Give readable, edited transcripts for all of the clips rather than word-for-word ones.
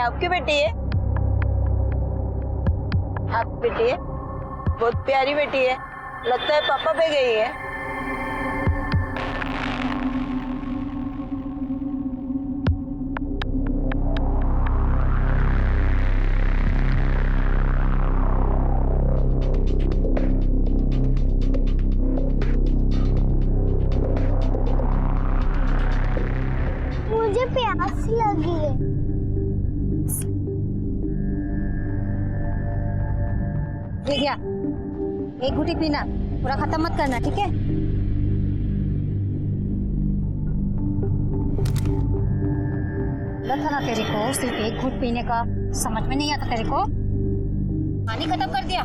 आपकी बेटी है? आपकी बेटी है? बहुत प्यारी बेटी है, लगता है पापा पे गई है। मुझे प्यास लगी है। ये क्या, एक घुटी पीना, पूरा खत्म मत करना, ठीक है? बोला था ना तेरे को, सिर्फ एक घुट पीने का, समझ में नहीं आता तेरे को? पानी खत्म कर दिया।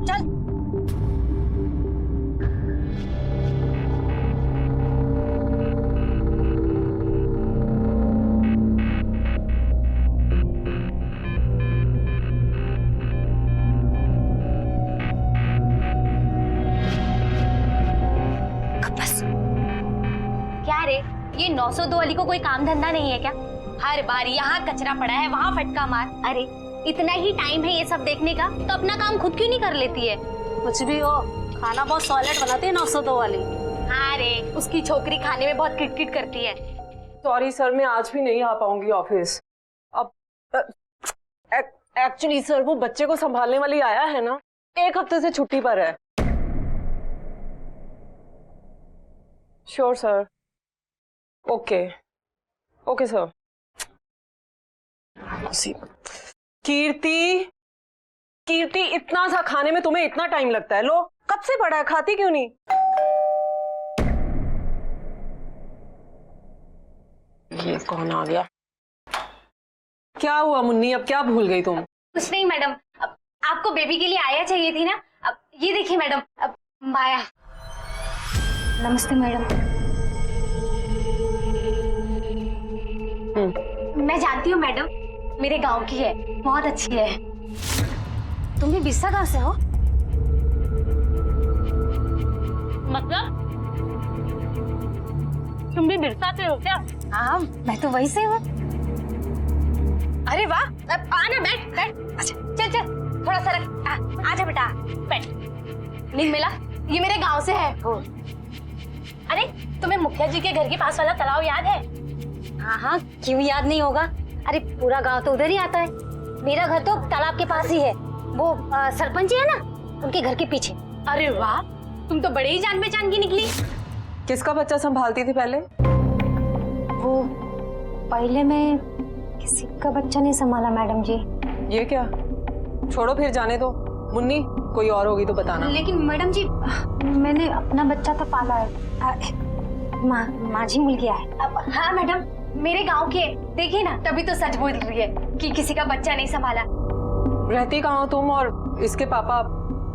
चल। क्या रे, ये 902 वाली को कोई काम धंधा नहीं है क्या? हर बार यहाँ कचरा पड़ा है, वहाँ फटका मार। अरे इतना ही टाइम है ये सब देखने का, तो अपना काम खुद क्यों नहीं कर लेती है? कुछ भी हो, खाना बहुत सॉलिड बनाती है 902 वाली। हाँ रे, उसकी छोकरी खाने में बहुत किटकिट करती है। सॉरी सर, मैं आज भी नहीं आ पाऊंगी ऑफिस। अब एक्चुअली सर, वो बच्चे को संभालने वाली आया है ना, 1 हफ्ते से छुट्टी पर है। Sure sir. Okay okay sir. Kirti, Kirti, इतना सा खाने में तुम्हें इतना टाइम लगता है? लो, कब से पड़ा है, खाती क्यों नहीं? ये कौन आ गया? क्या हुआ मुन्नी, अब क्या भूल गई तुम? कुछ नहीं मैडम, अब आपको बेबी के लिए आया चाहिए थी ना। अब ये देखिए मैडम, अब माया। नमस्ते मैडम। मैं जानती हूँ मैडम, मेरे गांव की है, बहुत अच्छी है। तुम भी बिस्सा गांव से हो? मतलब तुम भी बिरसा से हो क्या? हाँ, मैं तो वही से हूँ। अरे वाह, अब आना, बैठ बैठ। अच्छा चल चल, थोड़ा सा रख, आजा बेटा, बैठ। नहीं मिला, ये मेरे गांव से है। अरे तुम्हें मुखिया जी के घर के पास वाला तालाब याद है? हाँ हाँ, क्यों याद नहीं होगा? अरे पूरा गांव तो उधर ही आता है। मेरा घर तो तालाब के पास ही है। वो सरपंच है ना, उनके घर के पीछे। अरे वाह, तुम तो बड़े ही जान पहचान की निकली। किसका बच्चा संभालती थी पहले? वो पहले मैं किसी का बच्चा नहीं संभाला मैडम जी। ये क्या? छोड़ो, फिर जाने दो। मुन्नी, कोई और होगी तो बताना। लेकिन मैडम जी, मैंने अपना बच्चा तो पाला है। माझी मिल गया है। अब हाँ मैडम, मेरे गांव के, देखिए ना, तभी तो सच बोल रही है कि किसी का बच्चा नहीं संभाला। रहती कहाँ हो तुम, और इसके पापा,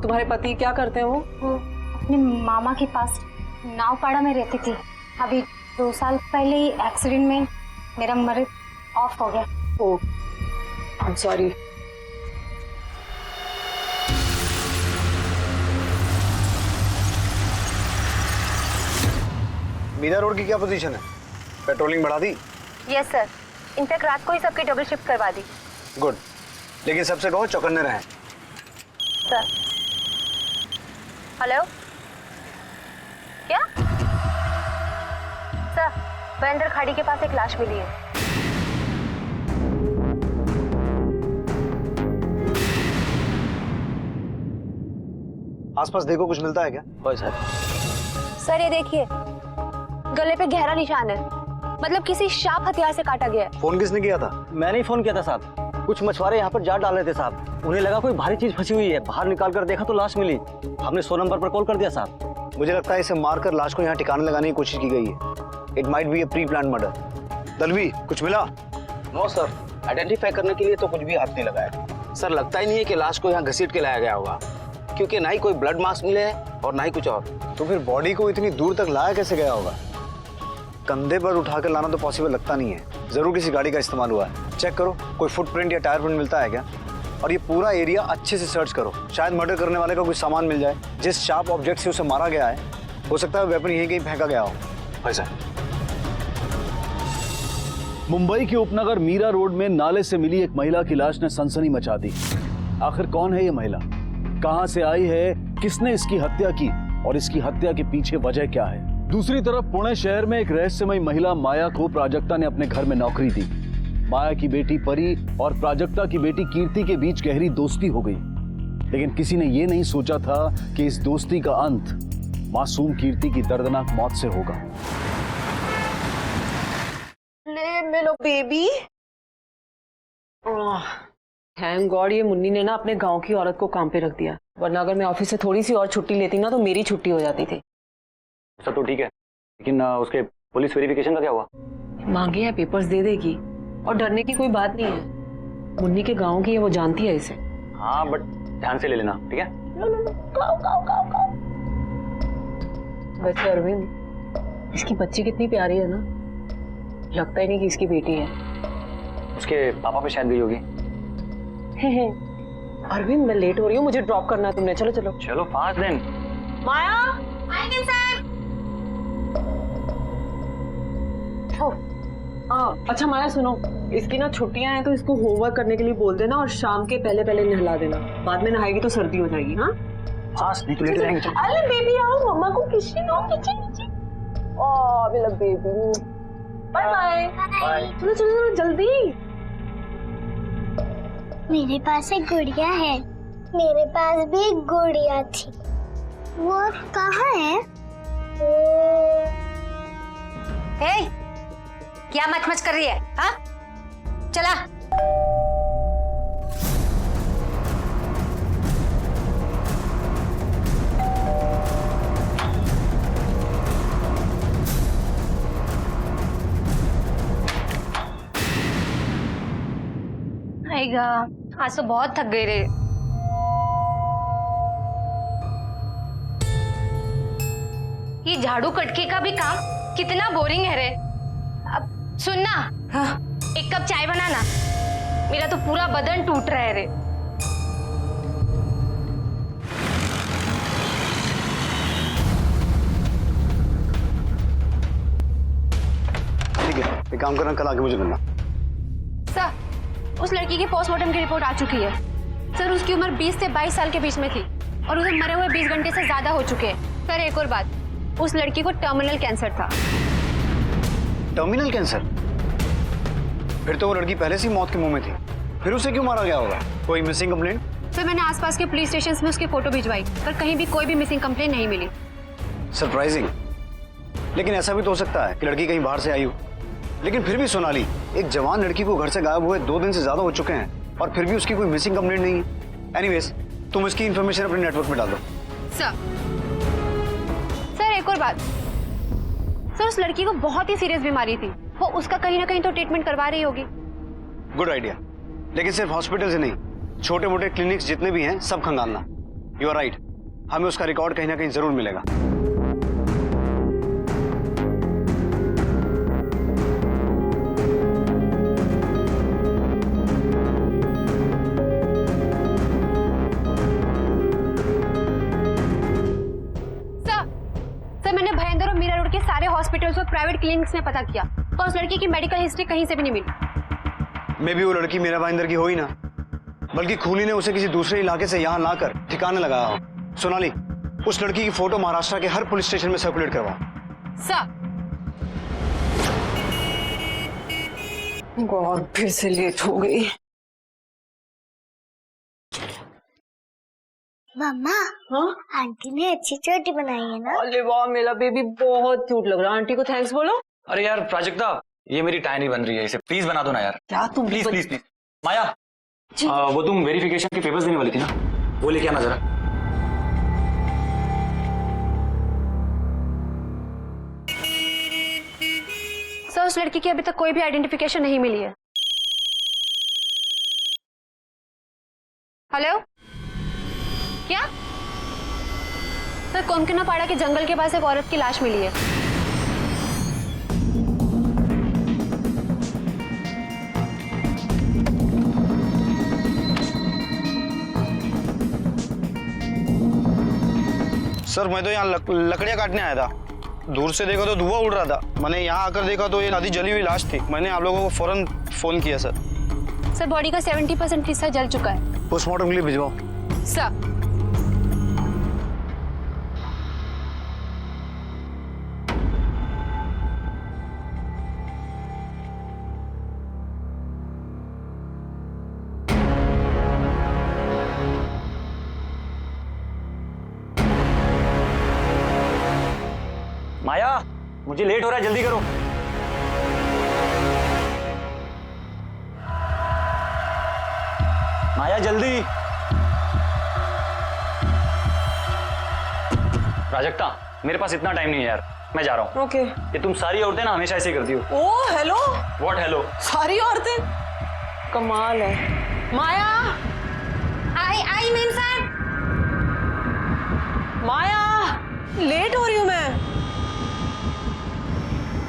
तुम्हारे पति क्या करते हैं? वो अपने मामा के पास नावपाड़ा में रहती थी। अभी 2 साल पहले ही एक्सीडेंट में मेरा मर्द ऑफ हो गया। Oh, I am sorry. Meena road की क्या पोजीशन है? पेट्रोलिंग बढ़ा दी? यस सर, इनफैक्ट रात को ही सबकी डबल शिफ्ट करवा दी। गुड, लेकिन सबसे कहो चौकन्ने रहें। सर हेलो, क्या सर? बंदर खाड़ी के पास एक लाश मिली है। आसपास देखो, कुछ मिलता है क्या? सर ये देखिए, गले पे गहरा निशान है, मतलब किसी शार्प हथियार से काटा गया है। फोन किसने किया था? मैंने ही फोन किया था साहब। कुछ मछुआरे यहाँ पर जाल डाल रहे थे साहब, उन्हें लगा कोई भारी चीज फंसी हुई है। बाहर निकाल कर देखा तो लाश मिली। हमने 100 नंबर पर कॉल कर दिया साहब। मुझे लगता है इसे मारकर लाश को यहाँ ठिकाने लगाने की कोशिश की गई है। It might be A pre plan murder. Dalvi, कुछ मिला? नो सर, आइडेंटिफाई करने के लिए तो कुछ भी हाथ नहीं लगाया। सर लगता ही नहीं है कि लाश को यहाँ घसीट के लाया गया होगा, क्योंकि ना ही कोई ब्लड मार्क्स मिले हैं और ना ही कुछ और। तो फिर बॉडी को इतनी दूर तक लाया कैसे गया होगा? कंधे पर उठाकर लाना तो पॉसिबल लगता नहीं है। जरूर किसी गाड़ी का इस्तेमाल हुआ है। चेक करो, कोई फुटप्रिंट या टायर प्रिंट मिलता है क्या? और ये पूरा एरिया अच्छे से सर्च करो, शायद मर्डर करने वाले का कोई सामान मिल जाए। जिस शार्प ऑब्जेक्ट से उसे मारा गया है, हो सकता है वेपन यहीं कहीं फेंका गया हो। भाई सर, मुंबई के उपनगर मीरा रोड में नाले से मिली एक महिला की लाश ने सनसनी मचा दी। आखिर कौन है ये महिला, कहां से आई है, किसने इसकी हत्या की और इसकी हत्या के पीछे वजह क्या है? दूसरी तरफ पुणे शहर में एक रहस्यमयी महिला माया को प्राजक्ता ने अपने घर में नौकरी दी। माया की बेटी परी और प्राजक्ता की बेटी कीर्ति के बीच गहरी दोस्ती हो गई, लेकिन किसी ने यह नहीं सोचा था कि इस दोस्ती का अंत मासूम कीर्ति की दर्दनाक मौत से होगा। ले मेलो बेबी। थैंक गॉड ये मुन्नी ने ना अपने गांव की औरत को काम पे रख दिया, वरना अगर मैं ऑफिस से थोड़ी सी और छुट्टी लेती ना तो मेरी छुट्टी हो जाती थी। सब तो ठीक है, लेकिन उसके पुलिस वेरिफिकेशन का क्या हुआ? मांगे हैं पेपर्स दे देगी, और डरने की कोई बात नहीं है। मुन्नी के गांव की है, वो जानती है इसे। हाँ बट ध्यान से ले लेना, ठीक है? वैसे अरविंद, इसकी बच्ची कितनी प्यारी है ना, लगता ही नहीं कि इसकी बेटी है। उसके पापा पे शायद गई होगी। अरविंद मैं लेट हो रही हूँ, मुझे ड्रॉप करना है तुमने। चलो चलो चलो फास्ट देन। माया। अच्छा माया सुनो, इसकी ना छुट्टियां हैं तो इसको होमवर्क करने के लिए बोल देना और शाम के पहले पहले नहला देना। बाद में नहाएगी तो सर्दी हो जाएगी। हाँ फास्ट नहीं तो लेट हो जाएंगे। अरे बेबी आओ, मम्मा को किसी दो किसी। ओह मेरा बेबी, बाय बाय। चलो चलो चलो जल्दी। मेरे पास एक गुड़िया है। मेरे पास भी एक गुड़िया थी। वो कहाँ है? हे, क्या मच कर रही है? हाँ, चला। आएगा, आज तो बहुत थक गए रे। ये झाड़ू कटके का भी काम कितना बोरिंग है रे। अब सुनना, हाँ? एक कप चाय बनाना, मेरा तो पूरा बदन टूट रहा है रे। ठीक है, एक काम करना, कल आके मुझे मिलना। सर, उस लड़की की पोस्टमार्टम की रिपोर्ट आ चुकी है। सर, उसकी उम्र 20 से 22 साल के बीच में थी और उसे मरे हुए 20 घंटे से ज्यादा हो चुके हैं। सर एक और बात, उस लड़की को टर्मिनल कैंसर था। Terminal cancer? फिर तो वो लड़की पहले से ही मौत के मुंह में थी, फिर उसे क्यों मारा गया होगा? कोई मिसिंग कंप्लेंट? सर मैंने आसपास के पुलिस स्टेशन में उसकी फोटो भिजवाई, पर कहीं भी कोई भी मिसिंग कंप्लेंट नहीं मिली। सरप्राइजिंग, लेकिन ऐसा भी तो हो सकता है कि लड़की कहीं बाहर से आई हो। लेकिन फिर भी सोनाली, एक जवान लड़की को घर से गायब हुए 2 दिन से ज्यादा हो चुके हैं और फिर भी उसकी कोई मिसिंग कंप्लेंट नहीं है। एनीवेज, तुम इसकी इंफॉर्मेशन अपने नेटवर्क में डाल दो। सर एक और बात, सर उस लड़की को बहुत ही सीरियस बीमारी थी, वो उसका कहीं ना कहीं तो ट्रीटमेंट करवा रही होगी। गुड आइडिया, लेकिन सिर्फ हॉस्पिटल से नहीं, छोटे मोटे क्लिनिक्स जितने भी हैं सब खंगालना। यू आर राइट, हमें उसका रिकॉर्ड कहीं ना कहीं जरूर मिलेगा। सर मैंने भयंदर और मीरा रोड के सारे हॉस्पिटल्स और प्राइवेट क्लिनिक्स में पता किया, तो उस लड़की की मेडिकल हिस्ट्री कहीं से भी नहीं मिली। मे भी वो लड़की मीरा भाईंदर की हो ही ना, बल्कि खूनी ने उसे किसी दूसरे इलाके से यहाँ लाकर ठिकाने लगाया हो। सोनाली, उस लड़की की फोटो महाराष्ट्र के हर पुलिस स्टेशन में सर्कुलेट करवाओ। सर गॉड, फिर से लेट हो गई। मम्मा, हाँ? आंटी ने अच्छी चोटी बनाई है ना? अरे वाह मेरा बेबी, बहुत क्यूट लग रहा है। आंटी को थैंक्स बोलो। अरे यार प्राजक्ता, ये मेरी टाई नहीं बन रही है, इसे प्लीज बना दो ना यार। क्या तुम प्लीज प्लीज प्लीज। माया, वो तुम वेरिफिकेशन के पेपर्स देने वाली थी ना, वो लेके आना जरा। सर उस लड़की की अभी तक कोई भी आइडेंटिफिकेशन नहीं मिली है। हेलो, क्या? सर कोनकनापाड़ा के जंगल के पास एक औरत की लाश मिली है। सर मैं तो यहाँ लकड़ियाँ काटने आया था। दूर से देखा तो धुआं उड़ रहा था। मैंने यहाँ आकर देखा तो ये आधी जली हुई लाश थी। मैंने आप लोगों को फौरन फोन किया सर। सर बॉडी का 70% हिस्सा जल चुका है। पोस्टमार्टम के लिए भिजवाओ। सर माया, मुझे लेट हो रहा है, जल्दी करो। माया जल्दी। प्राजक्ता, मेरे पास इतना टाइम नहीं है यार, मैं जा रहा हूँ। ओके। ये तुम सारी औरतें ना हमेशा ऐसे ही करती हो। ओ हेलो। What hello? सारी औरतें? कमाल है। माया। आई मेम साहब। माया, लेट हो रही हूँ मैं।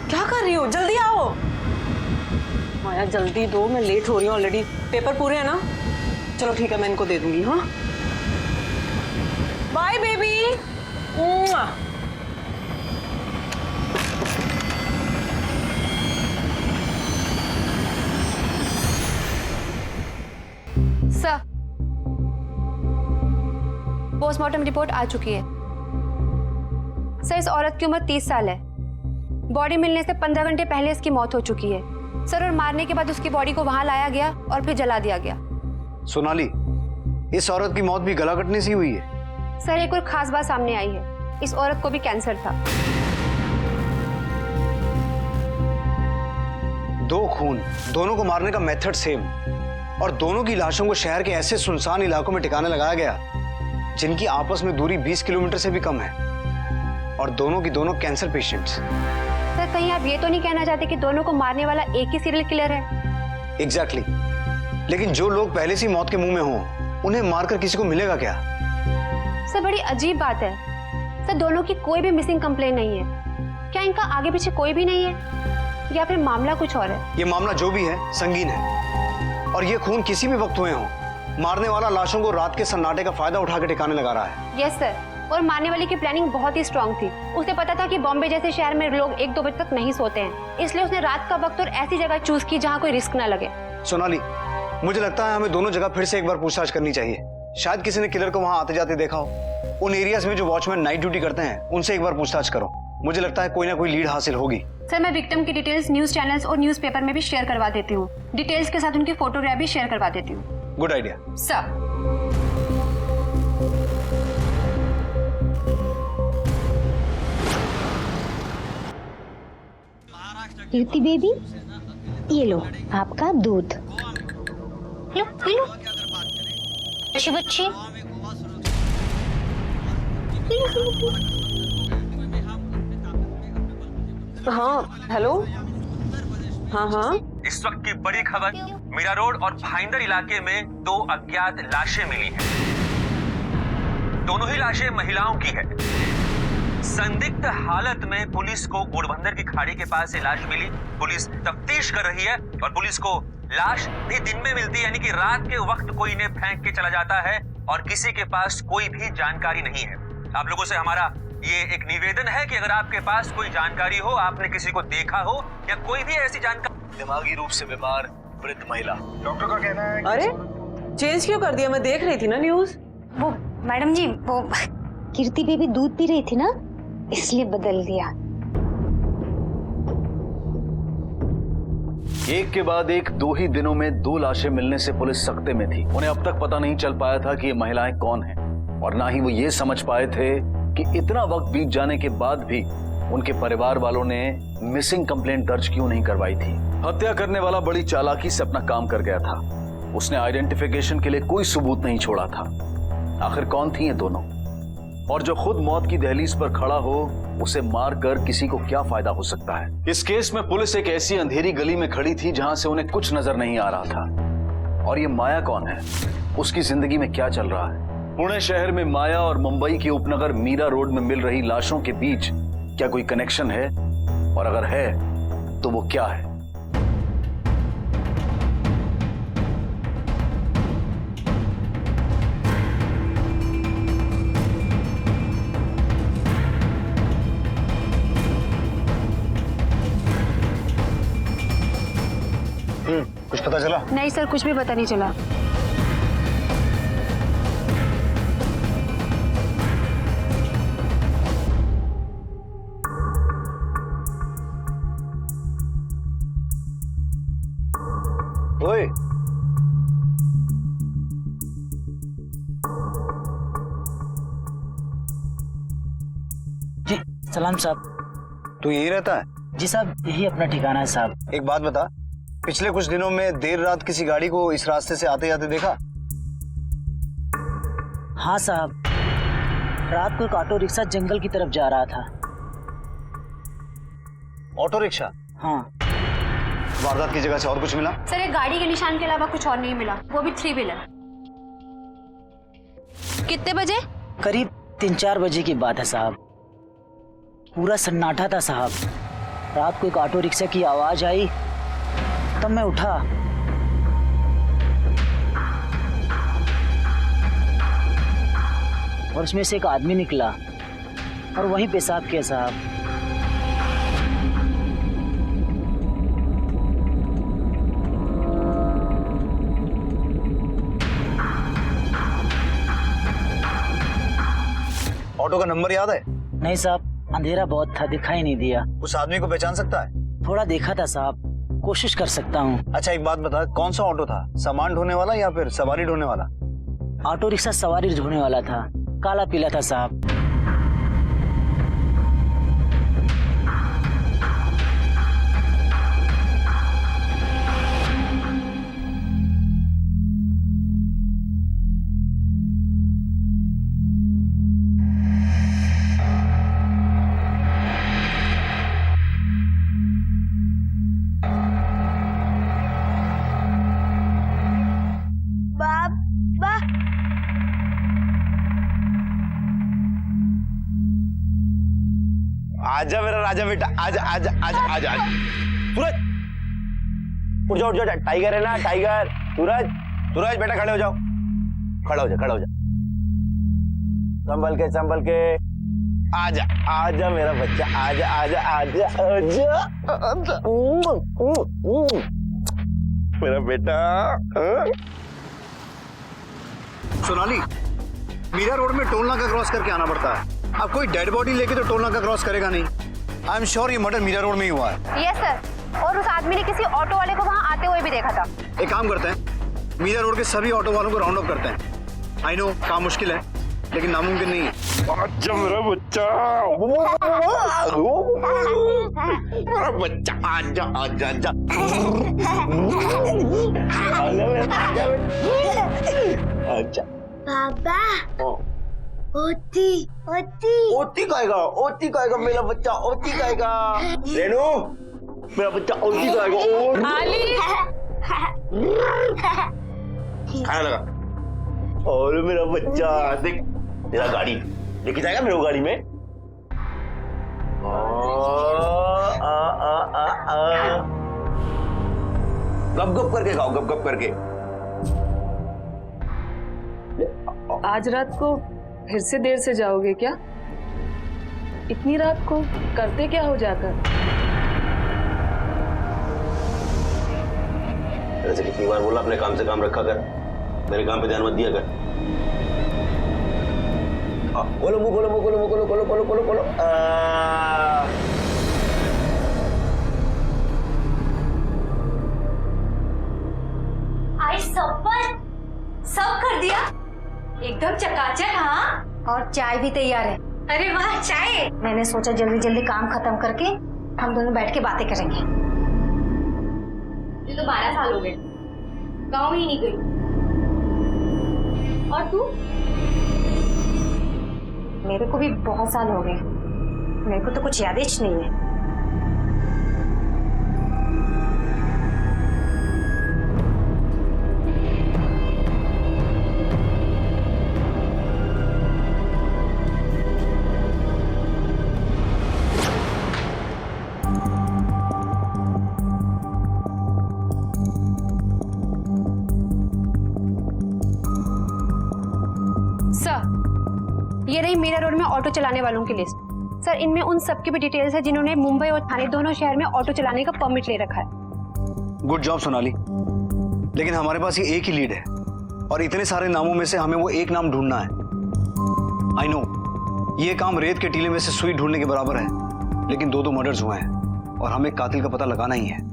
क्या कर रही हो? जल्दी आओ। माया जल्दी दो, मैं लेट हो रही हूँ ऑलरेडी। पेपर पूरे हैं ना? चलो ठीक है, मैं इनको दे दूंगी। हाँ, bye baby. Sir postmortem report आ चुकी है। सर इस औरत की उम्र 30 साल है। बॉडी मिलने से 15 घंटे पहले इसकी मौत हो चुकी है सर, और मारने के बाद उसकी बॉडी को वहां लाया गया और फिर जला दिया गया। सोनाली, इस औरत की मौत भी गला कटने से हुई है? सर एक और खास बात सामने आई है, इस औरत को भी कैंसर था। 2 खून, दोनों को मारने का मेथड सेम, और दोनों की लाशों को शहर के ऐसे सुनसान इलाकों में ठिकाने लगाया गया जिनकी आपस में दूरी 20 किलोमीटर से भी कम है, और दोनों की दोनों कैंसर पेशेंट्स। सर कहीं आप ये तो नहीं कहना चाहते कि दोनों को मारने वाला एक ही सीरियल किलर है? एग्जैक्टली। लेकिन जो लोग पहले से मौत के मुंह में हों, उन्हें मारकर किसी को मिलेगा क्या? सर बड़ी अजीब बात है सर, दोनों की कोई भी मिसिंग कंप्लेन नहीं है। क्या इनका आगे पीछे कोई भी नहीं है, या फिर मामला कुछ और है? ये मामला जो भी है संगीन है, और ये खून किसी भी वक्त हुए हों, मारने वाला लाशों को रात के सन्नाटे का फायदा उठा के ठिकाने लगा रहा है। यस सर, और मारने वाले की प्लानिंग बहुत ही स्ट्रांग थी। उसे पता था कि बॉम्बे जैसे शहर में लोग 1-2 बजे तक नहीं सोते हैं, इसलिए उसने रात का वक्त और ऐसी जगह चूज की जहाँ कोई रिस्क ना लगे। सोनाली, मुझे लगता है हमें दोनों जगह फिर से एक बार पूछताछ करनी चाहिए। शायद किसी ने किलर को वहां आते जाते देखा हो। उन एरियाज में जो वॉचमैन नाइट ड्यूटी करते हैं, उनसे एक बार पूछताछ करो। मुझे लगता है कोई ना कोई लीड हासिल होगी। सर मैं विक्टिम की डिटेल्स न्यूज चैनल्स और न्यूज़पेपर में भी शेयर करवा देती हूँ। डिटेल्स के साथ उनकी फोटोग्राफ भी शेयर करवा देती हूँ। Good idea sir. Kirti baby, ये लो आपका दूध। लो पी लो, अच्छी बच्ची। हाँ हेलो। हाँ हाँ। इस वक्त की बड़ी खबर, मीरा रोड और भाईंदर इलाके में 2 अज्ञात लाशें मिली हैं। दोनों ही लाशें महिलाओं की है। संदिग्ध हालत में पुलिस को घोड़बंदर की खाड़ी के पास से लाश मिली। पुलिस तफ्तीश कर रही है, और पुलिस को लाश भी दिन में मिलती है, यानी कि रात के वक्त कोई इन्हें फेंक के चला जाता है और किसी के पास कोई भी जानकारी नहीं है। आप लोगों से हमारा ये एक निवेदन है कि अगर आपके पास कोई जानकारी हो, आपने किसी को देखा हो या कोई भी ऐसी जानकारी। दिमागी रूप से बीमार वृद्ध महिला। डॉक्टर का कहना है। अरे चेंज क्यों कर दिया? मैं देख रही थी ना न्यूज। वो मैडम जी, वो कीर्ति बेबी दूध पी रही थी ना, इसलिए बदल दिया। एक के बाद एक 2 ही दिनों में 2 लाशें मिलने से पुलिस सख्ते में थी। उन्हें अब तक पता नहीं चल पाया था कि ये महिलाएं कौन हैं, और ना ही वो ये समझ पाए थे कि इतना वक्त बीत जाने के बाद भी उनके परिवार वालों ने मिसिंग कंप्लेंट दर्ज क्यों नहीं करवाई थी। हत्या करने वाला बड़ी चालाकी से अपना काम कर गया था। उसने आइडेंटिफिकेशन के लिए कोई सबूत नहीं छोड़ा था। आखिर कौन थी ये दोनों, और जो खुद मौत की दहलीज पर खड़ा हो, उसे मारकर किसी को क्या फायदा हो सकता है। इस केस में पुलिस एक ऐसी अंधेरी गली में खड़ी थी जहां से उन्हें कुछ नजर नहीं आ रहा था। और ये माया कौन है, उसकी जिंदगी में क्या चल रहा है। पुणे शहर में माया और मुंबई के उपनगर मीरा रोड में मिल रही लाशों के बीच क्या कोई कनेक्शन है, और अगर है तो वो क्या है। कुछ पता चला? नहीं सर, कुछ भी पता नहीं चला। ओए, जी सलाम साहब। तू यहीं रहता है? जी साहब, यही अपना ठिकाना है साहब। एक बात बता, पिछले कुछ दिनों में देर रात किसी गाड़ी को इस रास्ते से आते जाते देखा? हाँ साहब, रात को एक ऑटो रिक्शा जंगल की तरफ जा रहा था। Auto rickshaw? हाँ। वारदात की जगह से और कुछ मिला? सर, एक गाड़ी के निशान के अलावा कुछ और नहीं मिला, वो भी 3 व्हीलर। कितने बजे? करीब 3-4 बजे की बात है साहब। पूरा सन्नाटा था साहब। रात को एक ऑटो रिक्शा की आवाज आई, तब मैं उठा। और उसमें से एक आदमी निकला और वहीं पेशाब किया साहब। ऑटो का नंबर याद है? नहीं साहब, अंधेरा बहुत था, दिखाई नहीं दिया। उस आदमी को पहचान सकता है? थोड़ा देखा था साहब, कोशिश कर सकता हूँ। अच्छा एक बात बता, कौन सा ऑटो था? सामान ढोने वाला या फिर सवारी ढोने वाला? ऑटो रिक्शा सवारी ढोने वाला था, काला पीला था साहब। पापा, आजा मेरा राजा बेटा, आजा आजा आजा आजा आजा। सूरज उठ जाओ उठ जाओ, टाइगर है ना टाइगर। सूरज सूरज बेटा खड़े हो जाओ, खड़ा हो जा खड़ा हो जा, संभल के आजा आजा मेरा बच्चा, आजा आजा आजा आजा आजा मेरा बेटा। सोनाली, मीरा रोड में टोल नाका क्रॉस करके आना पड़ता है। अब कोई डेड बॉडी लेके तो टोल नाका क्रॉस करेगा नहीं। आई एम श्योर ये मर्डर मीरा रोड में ही हुआ है। यस सर, और उस आदमी ने किसी ऑटो वाले को वहाँ आते हुए भी देखा था। एक काम करते हैं, मीरा रोड के सभी ऑटो वालों को राउंड अप करते हैं। आई नो काम मुश्किल है, लेकिन नामुमकिन नहीं है। आजा मेरा बच्चा, मेरा बच्चा, आजा आजा आजा आजा। पापा, ओती ओती ओती खाएगा मेरा बच्चा, ओती खाएगा। रेनू मेरा बच्चा ओती खाएगा। खाने लगा। और मेरा बच्चा देख, तेरा गाड़ी लेके जाएगा मेरे गाड़ी में। गप गप करके खाओ, गप गप करके। आज रात को फिर से देर से जाओगे क्या? इतनी रात को करते क्या हो जाकर? ऐसे कितनी बार बोला अपने काम से काम रखा कर, मेरे काम पे ध्यान मत दिया कर। बोलो मुंह खोलो, मुंह खोलो, मुंह खोलो, खोलो खोलो खोलो खोलो। आई सब कर दिया, एकदम चकाचक। हाँ, और चाय भी तैयार है। अरे वाह, चाय। मैंने सोचा जल्दी जल्दी काम खत्म करके हम दोनों बैठ के बातें करेंगे। ये तो 12 साल हो गए, गाँव ही नहीं गई। और तू? मेरे को भी बहुत साल हो गए, मेरे को तो कुछ याद ही नहीं है। ये रही मीरा रोड में ऑटो चलाने वालों की लिस्ट। सर, इनमें उन सब की भी डिटेल्स है जिन्होंने मुंबई और थाने दोनों शहर में ऑटो चलाने का परमिट ले रखा है। गुड जॉब सोनाली, लेकिन हमारे पास ये एक ही लीड है और इतने सारे नामों में से हमें वो एक नाम ढूंढना है। आई नो ये काम रेत के टीले में से सुई ढूंढने के बराबर है, लेकिन दो मर्डर्स हुए हैं और हमें कातिल का पता लगाना ही है।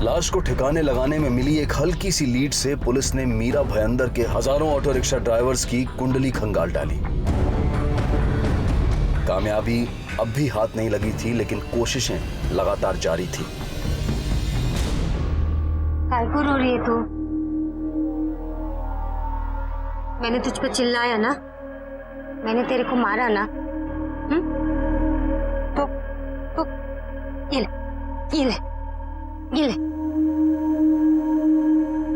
लाश को ठिकाने लगाने में मिली एक हल्की सी लीड से पुलिस ने मीरा भयंदर के हजारों ऑटो रिक्शा ड्राइवर्स की कुंडली खंगाल डाली। कामयाबी अब भी हाथ नहीं लगी थी, लेकिन कोशिशें लगातार जारी थी। काय को रो रही है तू? मैंने तुझ पर चिल्लाया ना, मैंने तेरे को मारा ना, तो ये ले, ये ले, ये ले।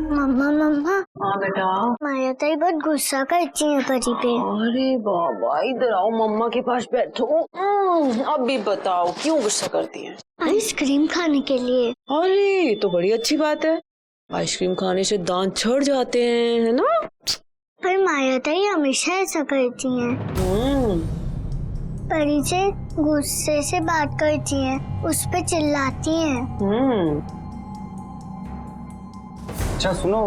मम्मा मम्मा। हाँ बेटा। माया ताई बहुत गुस्सा करती है परी पे। अरे बाबा इधर आओ, मम्मा के पास बैठो। अब भी बताओ क्यों गुस्सा करती है? आइसक्रीम खाने के लिए। अरे तो बड़ी अच्छी बात है, आइसक्रीम खाने से दांत छड़ जाते हैं, है ना? पर माया ताई हमेशा ऐसा करती हैं। परी से गुस्से से बात करती हैं, उस पे चिल्लाती हैं। अच्छा सुनो,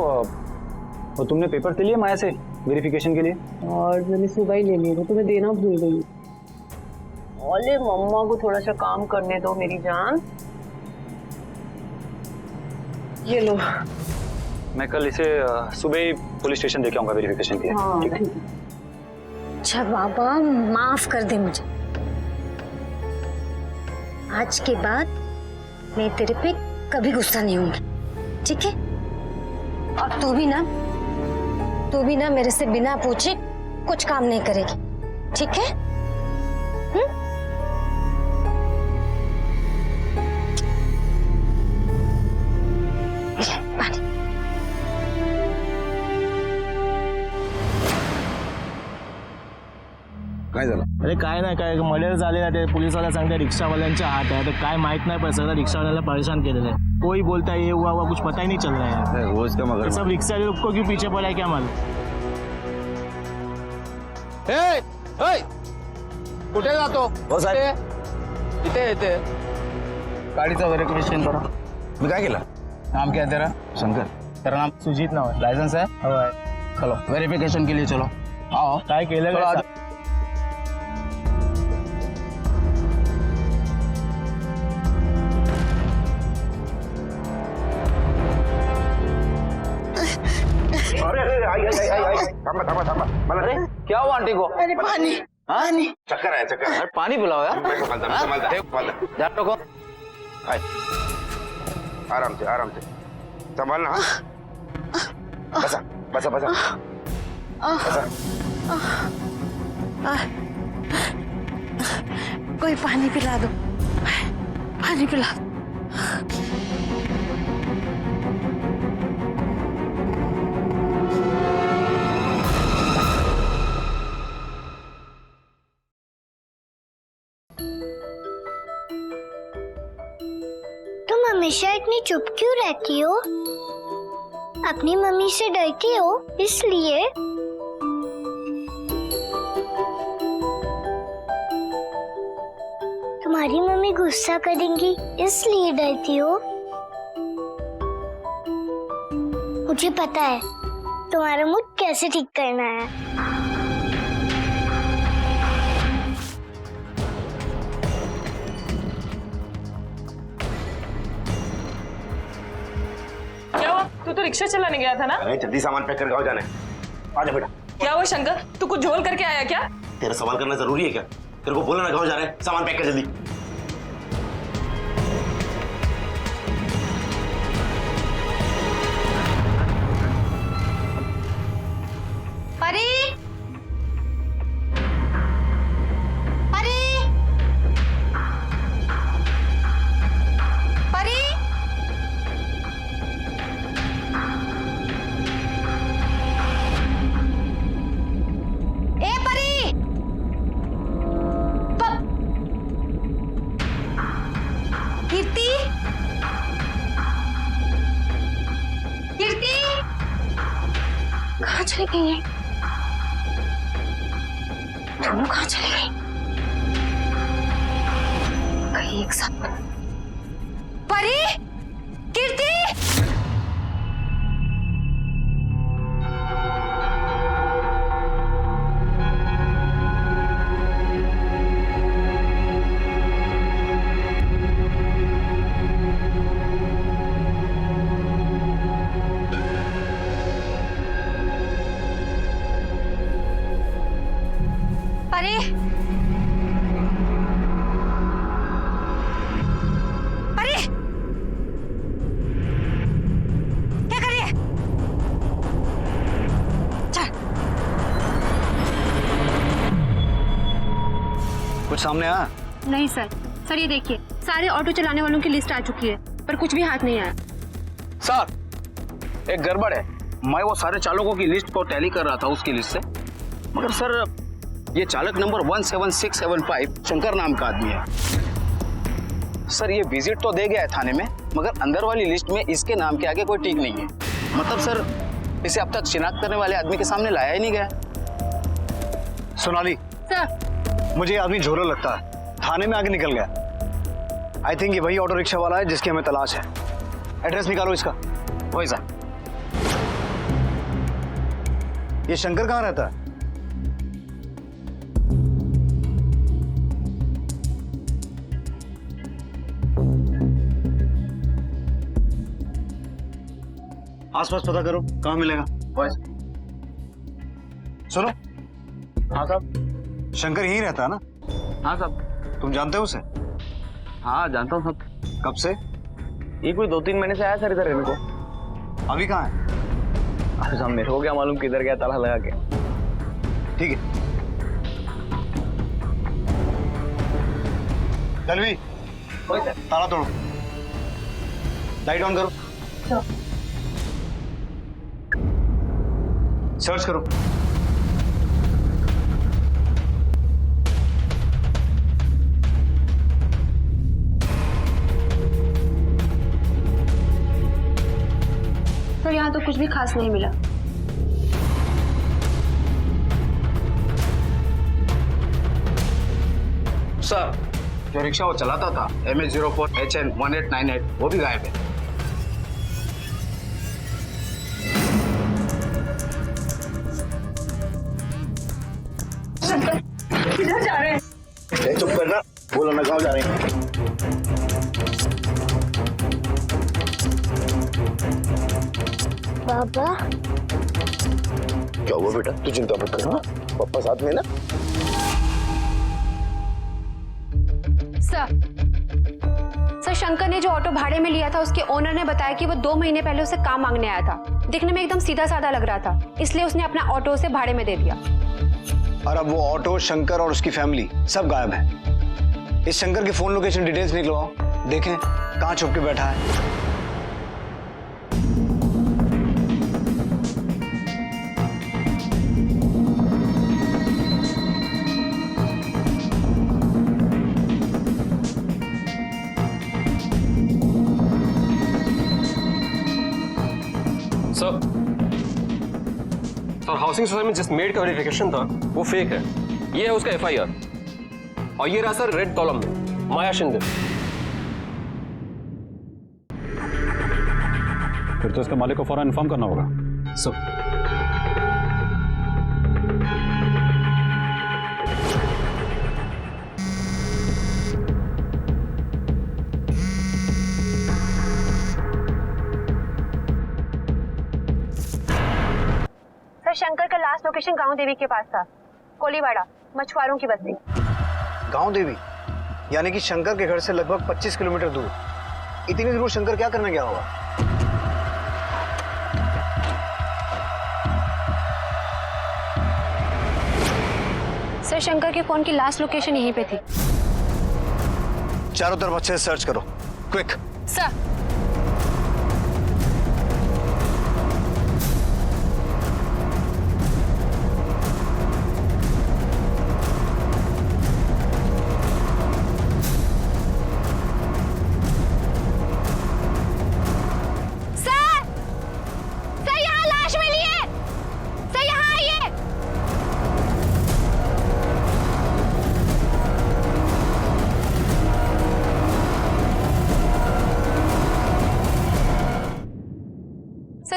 वो तुमने पेपर ले लिए माया से वेरिफिकेशन के लिए? और मैंने सुबह ही ले लिए, तो तुम्हें देना भूल गई। अरे मम्मा को थोड़ा सा काम करने दो मेरी जान। ये लो। मैं कल इसे सुबह ही पुलिस स्टेशन लेके आऊंगा वेरिफिकेशन के लिए। हाँ, ठीक है? अच्छा बाबा माफ कर दे मुझे, आज के बाद मैं तेरे पे कभी गुस्सा नहीं होंगी, ठीक है? और तू भी ना मेरे से बिना पूछे कुछ काम नहीं करेगी, ठीक है? पानी। काय झालं? अरे काय नाही, काय मर्डर झाले ना, ते पोलीसवाला सांगते रिक्षावाल्यांच्या हात आहे, तर काय माहित नाही, पण सगळं रिक्षावाल्याला परेशान केलेलं है। कोई बोलता है ये हुआ कुछ पता ही नहीं चल रहा है। रोज का मगर सब रिक्शा लोग को क्यों पीछे पड़ा है क्या मालूम? कुठे जातो? हो साहेब, इथे इथे गाडीचं व्हेरिफिकेशन करा। मी काय केलं? नाम क्या है तेरा? शंकर। तेरा नाम सुजीत नाव है। लाइसेंस है? चलो वेरिफिकेशन के लिए चलो। आओ। काय केलं चलो, काय? आ थांबा। मला अरे क्या हुआ आंटी को? अरे पानी। पानी? चक्कर आहे चक्कर। अरे पानी पिलाओ यार। मैं संभालता। ध्यान रखो। आराम से संभालना। हाँ? बसा। कोई पानी पिला दो, पानी पिला दो। तुम हमेशा इतनी चुप क्यों रहती हो? अपनी मम्मी से डरती हो इसलिए? तुम्हारी मम्मी गुस्सा करेंगी इसलिए डरती हो? मुझे पता है तुम्हारा मूड कैसे ठीक करना है। तू तो रिक्शा चलाने गया था ना? अरे जल्दी सामान पैक करके आओ, जाने। आजा बेटा। क्या हुआ शंकर, तू कुछ झोल करके आया क्या? तेरा सवाल करना जरूरी है क्या? तेरे को बोला ना गाँव जा रहे हैं, सामान पैक कर जल्दी। परी, परी, परी, ए परी, कीर्ति, कीर्ति, कहाँ चली गई है? दोनों कहाँ चली गई? कहीं एक साथ। परी, कीर्ति, परी, परी, क्या कर रही है? चल। कुछ सामने आया? नहीं सर, ये देखिए सारे ऑटो चलाने वालों की लिस्ट आ चुकी है, पर कुछ भी हाथ नहीं आया। सर एक गड़बड़ है। मैं वो सारे चालकों की लिस्ट को टैली कर रहा था उसकी लिस्ट से, मगर सर ये चालक नंबर 17675 शंकर नाम का आदमी है। सर ये विजिट तो दे गया है थाने में, मगर अंदर वाली लिस्ट में इसके नाम के आगे कोई टिक नहीं है। मतलब सर इसे अब तक शिनाख्त करने वाले आदमी के सामने लाया ही नहीं गया। सोनाली सर, मुझे ये आदमी झोला लगता है, थाने में आगे निकल गया। आई थिंक ये वही ऑटो रिक्शा वाला है जिसकी हमें तलाश है। एड्रेस निकालो इसका। वही सर। ये शंकर कहाँ रहता है? आसपास पता करो, कहाँ मिलेगा? सुनो। हाँ साहब। शंकर यहीं रहता है ना? हाँ साहब। तुम जानते हो उसे? हाँ जानता हूँ साहब। कब से? ये कोई 2-3 महीने से आया सर इधर रहने को। अभी कहाँ है? अरे साहब मेरे को क्या मालूम किधर गया ताला लगा के। ठीक है। दलवी, ताला तोड़ो, लाइट ऑन करो, सर्च करो। सर यहाँ तो कुछ भी खास नहीं मिला। सर जो रिक्शा वो चलाता था MH04HN1898 वो भी गायब है। किधर जा रहे हैं? चुप करना, बोलो ना गाँव जा रहे हैं। पापा, क्या हुआ बेटा? तू चिंता मत कर, पापा साथ में ना। सर, शंकर ने जो ऑटो भाड़े में लिया था उसके ओनर ने बताया कि वो 2 महीने पहले उसे काम मांगने आया था। दिखने में एकदम सीधा साधा लग रहा था, इसलिए उसने अपना ऑटो उसे भाड़े में दे दिया। और अब वो ऑटो, शंकर और उसकी फैमिली सब गायब है। इस शंकर की फोन लोकेशन डिटेल्स निकलवाओ, देखें कहाँ छुप के बैठा है। सर हाउसिंग सोसाइटी में जिस मेड का वेरिफिकेशन था वो फेक है। ये है उसका FIR और ये रहा सर रेड कॉलम में माया शिंदे। फिर तो इसके मालिक को फौरन इन्फॉर्म करना होगा। सर शंकर का लास्ट लोकेशन गांव देवी के पास था, कोलीवाड़ा, मछुआरों की बस्ती। गांव देवी यानी कि शंकर के घर से लगभग 25 किलोमीटर दूर। इतनी दूर शंकर क्या करने गया होगा? सर, शंकर के फोन की लास्ट लोकेशन यहीं पे थी। चारों तरफ अच्छे से सर्च करो, क्विक। सर,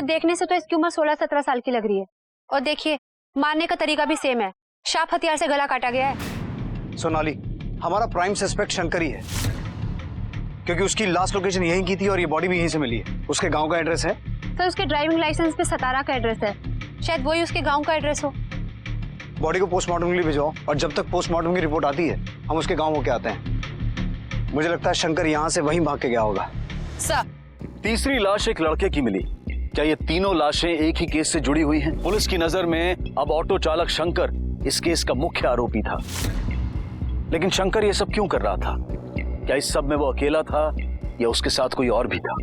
देखने से तो इसकी उम्र 16-17 साल की लग रही है। और देखिए, मारने का तरीका भी सेम है, शार्प हथियार से गला काटा गया है। सोनाली, हमारा प्राइम सस्पेक्ट शंकर ही है, क्योंकि उसकी लास्ट लोकेशन यहीं की थी और ये बॉडी भी यहीं से मिली है। उसके गांव का एड्रेस है? सर, उसके ड्राइविंग लाइसेंस पे सतारा का एड्रेस है, शायद वही उसके गाँव का एड्रेस हो। बॉडी को पोस्टमार्टम के लिए भिजवाओ और जब तक पोस्टमार्टम की रिपोर्ट आती है हम उसके गाँव होके आते हैं। मुझे लगता है शंकर यहाँ से वहीं भाग के गया होगा। सर, तीसरी लाश एक लड़के की मिली। क्या ये तीनों लाशें एक ही केस से जुड़ी हुई हैं? पुलिस की नजर में अब ऑटो चालक शंकर इस केस का मुख्य आरोपी था। लेकिन शंकर ये सब क्यों कर रहा था? क्या इस सब में वो अकेला था या उसके साथ कोई और भी था?